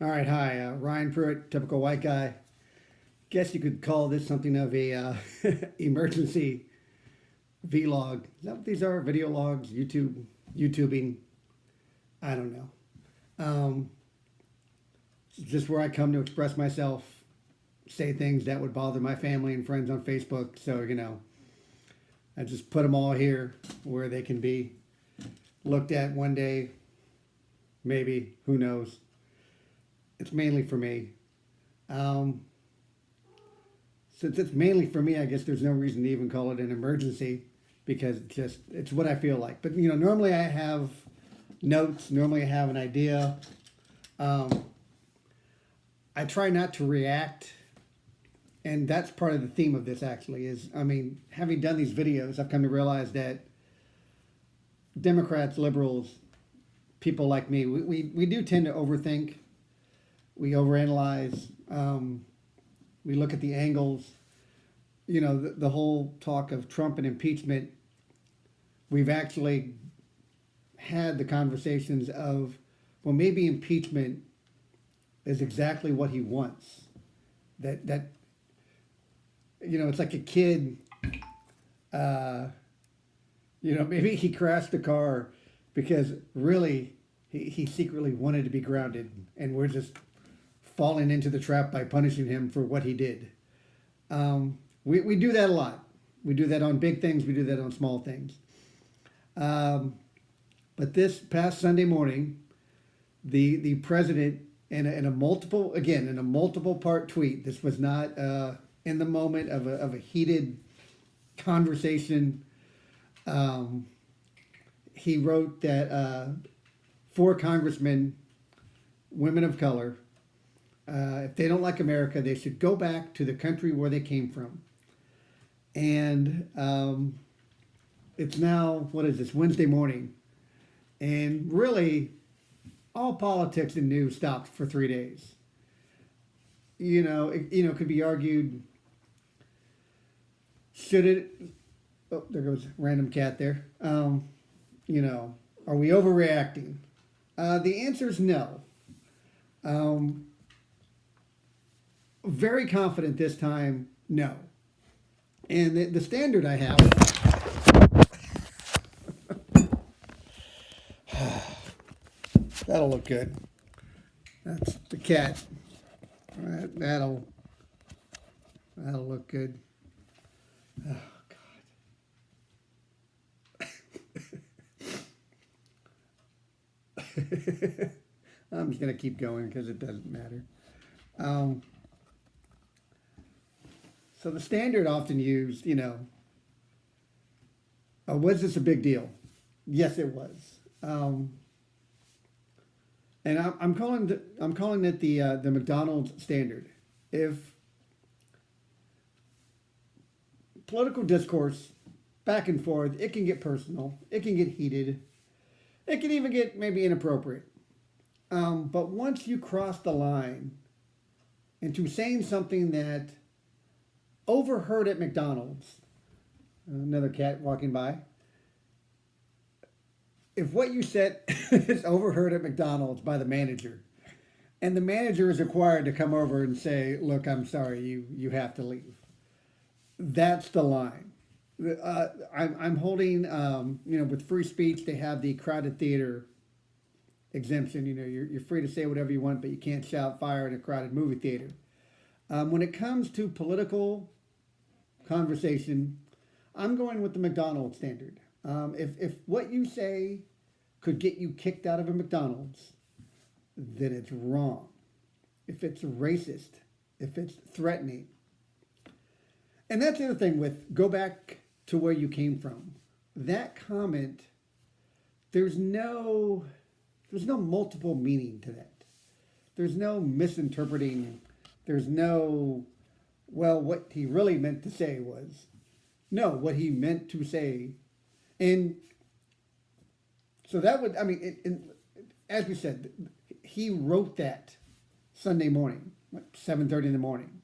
All right, hi, Ryan Pruitt, typical white guy. Guess you could call this something of a emergency vlog. Is that what these are? Video logs, YouTubing. I don't know. Um, it's just where I come to express myself, say things that would bother my family and friends on Facebook. So I just put them all here where they can be looked at one day, maybe. Who knows? It's mainly for me. Um, Since it's mainly for me, I guess there's no reason to even call it an emergency because it's what I feel like. But normally I have notes. Normally I have an idea. Um, I try not to react, and that's part of the theme of this. Actually, is having done these videos, I've come to realize that Democrats, liberals, people like me, we do tend to overthink. We overanalyze. We look at the angles. The whole talk of Trump and impeachment, we've actually had the conversations of, well, maybe impeachment is exactly what he wants. That it's like a kid, uh, maybe he crashed the car because really he secretly wanted to be grounded, and we're just falling into the trap by punishing him for what he did. We do that a lot. We do that on big things. We do that on small things. Um, but this past Sunday morning, the president in a multiple part tweet. This was not in the moment of a heated conversation. Um, he wrote that four congressmen, women of color, if they don't like America, they should go back to the country where they came from. And it's now, what is this, Wednesday morning. And really, all politics and news stopped for 3 days. It could be argued, should it, oh, there goes a random cat there. You know, are we overreacting? The answer is no. Um, Very confident this time, no. And the standard I have, that'll look good. That's the cat. That'll look good. Oh God. I'm just gonna keep going because it doesn't matter. Um, so the standard often used, was this a big deal? Yes, it was. And I'm calling it the McDonald standard. If political discourse back and forth, it can get personal, it can get heated, it can even get maybe inappropriate. But once you cross the line into saying something that overheard at McDonald's, another cat walking by, if what you said is overheard at McDonald's by the manager, and the manager is required to come over and say, "Look, I'm sorry, you have to leave," that's the line. I'm holding, with free speech, they have the crowded theater exemption. You're free to say whatever you want, but you can't shout fire in a crowded movie theater. When it comes to political conversation, I'm going with the McDonald's standard. If what you say could get you kicked out of a McDonald's, then it's wrong. If it's racist, if it's threatening. And that's the other thing with go back to where you came from. That comment, there's no multiple meaning to that. There's no misinterpreting. There's no, well, what he really meant to say was, no, what he meant to say. And so that would, as we said, he wrote that Sunday morning, 7:30 in the morning,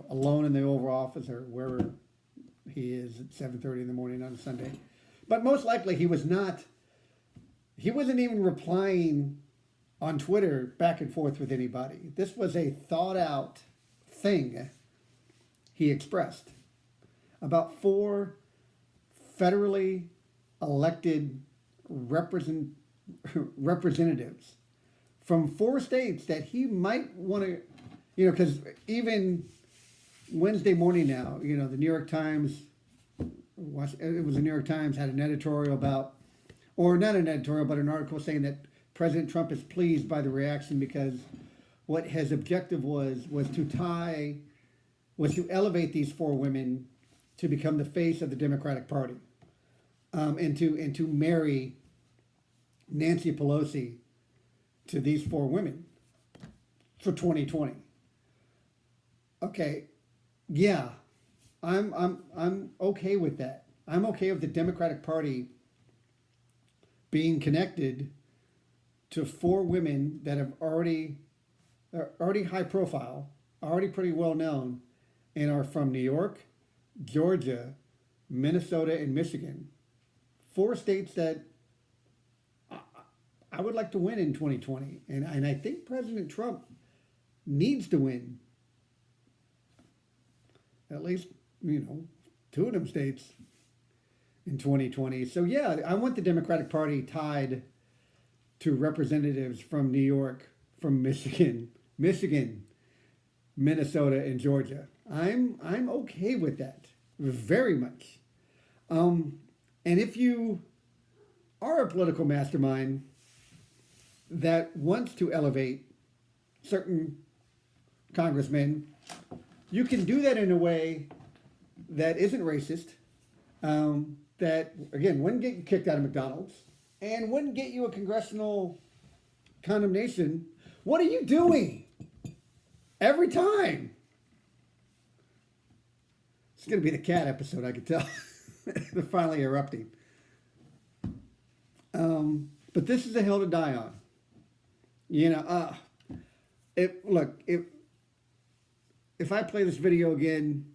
alone in the Oval Office or wherever he is at 7:30 in the morning on a Sunday. But most likely he wasn't even replying on Twitter back and forth with anybody. This was a thought out thing he expressed about 4 federally elected representatives from 4 states that he might want to, because even Wednesday morning now, the New York Times, it was the New York Times, had an editorial about, or not an editorial, but an article saying that President Trump is pleased by the reaction because what his objective was to elevate these 4 women to become the face of the Democratic Party, and to marry Nancy Pelosi to these 4 women for 2020. Okay, yeah, I'm okay with that. I'm okay with the Democratic Party being connected to 4 women that are already high profile, already pretty well known, and are from New York, Georgia, Minnesota, and Michigan. 4 states that I would like to win in 2020. And I think President Trump needs to win at least, 2 of them states in 2020. So yeah, I want the Democratic Party tied to representatives from New York, from Michigan, Minnesota, and Georgia. I'm okay with that, very much. And if you are a political mastermind that wants to elevate certain congressmen, you can do that in a way that isn't racist, that, again, wouldn't get you kicked out of McDonald's, and wouldn't get you a congressional condemnation. What are you doing? Every time. It's going to be the cat episode, I can tell. They're finally erupting. But this is a hill to die on. If I play this video again,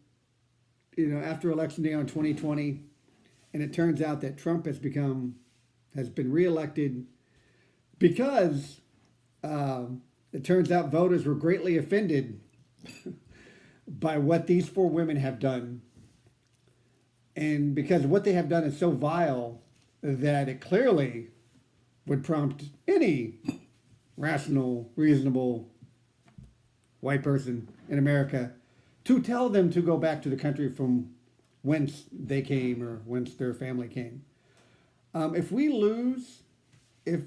after Election Day on 2020, and it turns out that Trump has been reelected because it turns out voters were greatly offended by what these 4 women have done. And because what they have done is so vile that it clearly would prompt any rational, reasonable white person in America to tell them to go back to the country from whence they came or whence their family came. If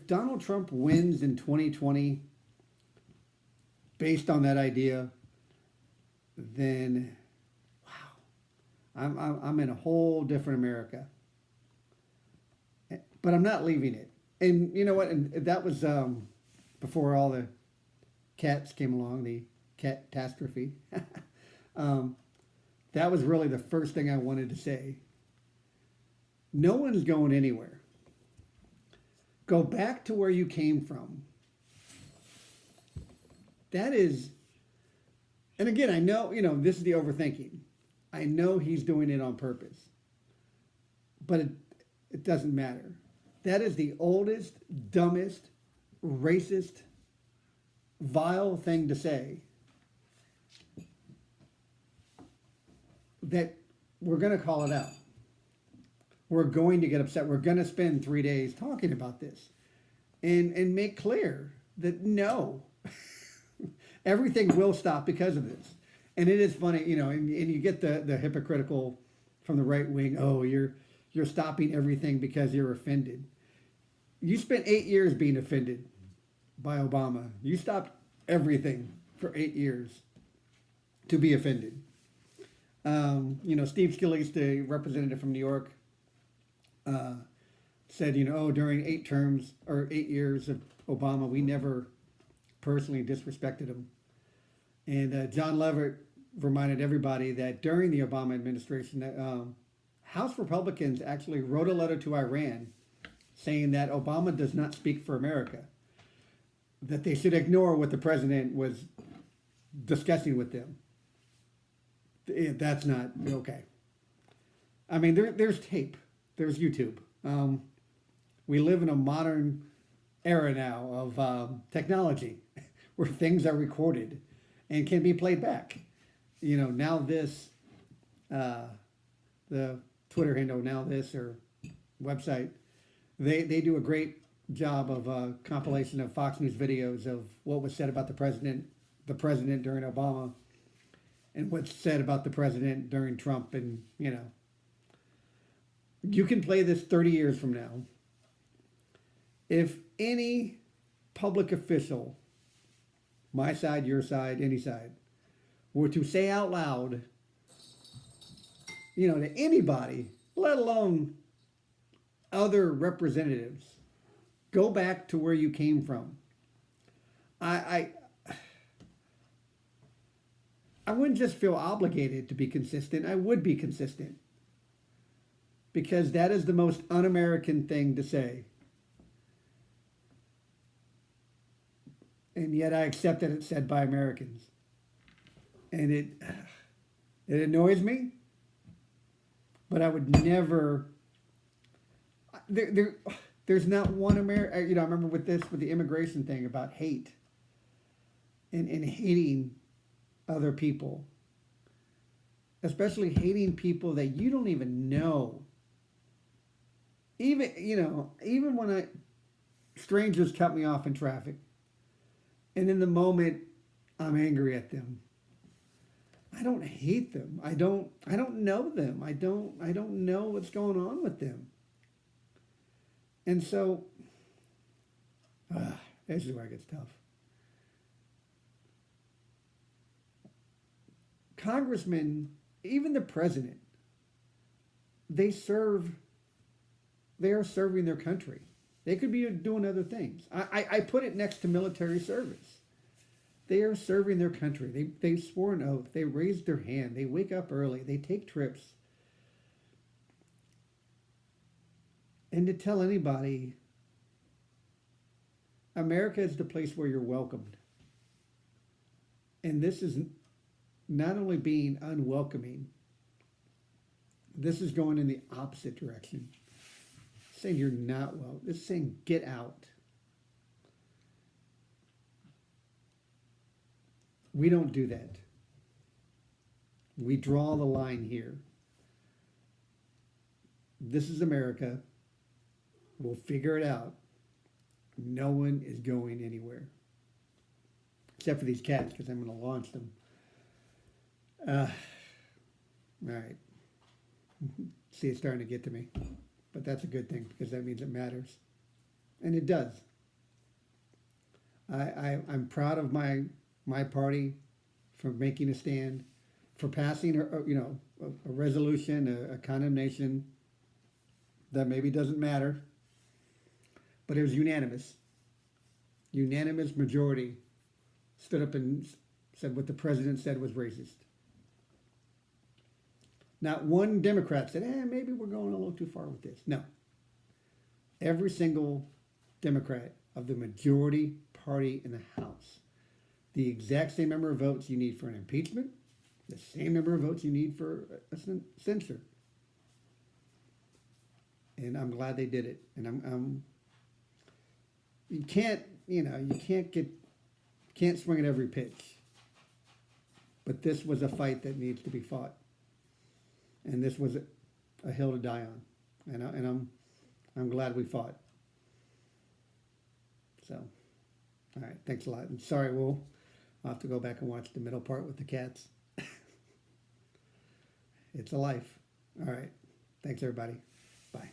Donald Trump wins in 2020 based on that idea, then wow, I'm in a whole different America. But I'm not leaving it. And you know what? And that was before all the cats came along, the catastrophe. That was really the first thing I wanted to say. No one's going anywhere. Go back to where you came from. That is, and again, I know, this is the overthinking. I know he's doing it on purpose. But it doesn't matter. That is the oldest, dumbest, racist, vile thing to say. That we're going to call it out. We're going to get upset. We're going to spend 3 days talking about this and make clear that no, everything will stop because of this. And it is funny, and you get the hypocritical from the right wing. Oh, you're stopping everything because you're offended. You spent 8 years being offended by Obama. You stopped everything for 8 years to be offended. Steve Scalise, the representative from New York, said, during 8 years of Obama, we never personally disrespected him. And John Leverett reminded everybody that during the Obama administration, that House Republicans actually wrote a letter to Iran saying that Obama does not speak for America, that they should ignore what the president was discussing with them. That's not okay. I mean, there's tape. There's YouTube. We live in a modern era now of technology where things are recorded and can be played back. Now this, the Twitter handle, now this, or website, they do a great job of a compilation of Fox News videos of what was said about the president during Obama, and what's said about the president during Trump. And you can play this 30 years from now. If any public official, my side, your side, any side, were to say out loud, to anybody, let alone other representatives, go back to where you came from. I wouldn't just feel obligated to be consistent. I would be consistent. Because that is the most un-American thing to say. And yet I accept that it's said by Americans. And it annoys me. But I would never... There's not one American... I remember with the immigration thing about hate. And hating other people. Especially hating people that you don't even know. Even when strangers cut me off in traffic. And in the moment, I'm angry at them. I don't hate them. I don't know them. I don't know what's going on with them. And so, this is where it gets tough. Congressmen, even the president, they are serving their country. They could be doing other things. I put it next to military service. They are serving their country. They swore an oath. They raised their hand. They wake up early. They take trips. And to tell anybody, America is the place where you're welcomed. And this is not only being unwelcoming, this is going in the opposite direction. Saying you're not well. It's saying get out. We don't do that. We draw the line here. This is America. We'll figure it out. No one is going anywhere. Except for these cats, because I'm going to launch them. All right. See, it's starting to get to me. But that's a good thing, because that means it matters. And it does. I'm proud of my party for making a stand, for passing a resolution, a condemnation that maybe doesn't matter, but it was unanimous. Unanimous majority stood up and said what the president said was racist. Not one Democrat said, maybe we're going a little too far with this. No. Every single Democrat of the majority party in the House, the exact same number of votes you need for an impeachment, the same number of votes you need for a censure. And I'm glad they did it. And you can't swing at every pitch. But this was a fight that needs to be fought. And this was a hill to die on. And I'm glad we fought. So, all right, thanks a lot. And sorry, I'll have to go back and watch the middle part with the cats. It's a life. All right. Thanks, everybody. Bye.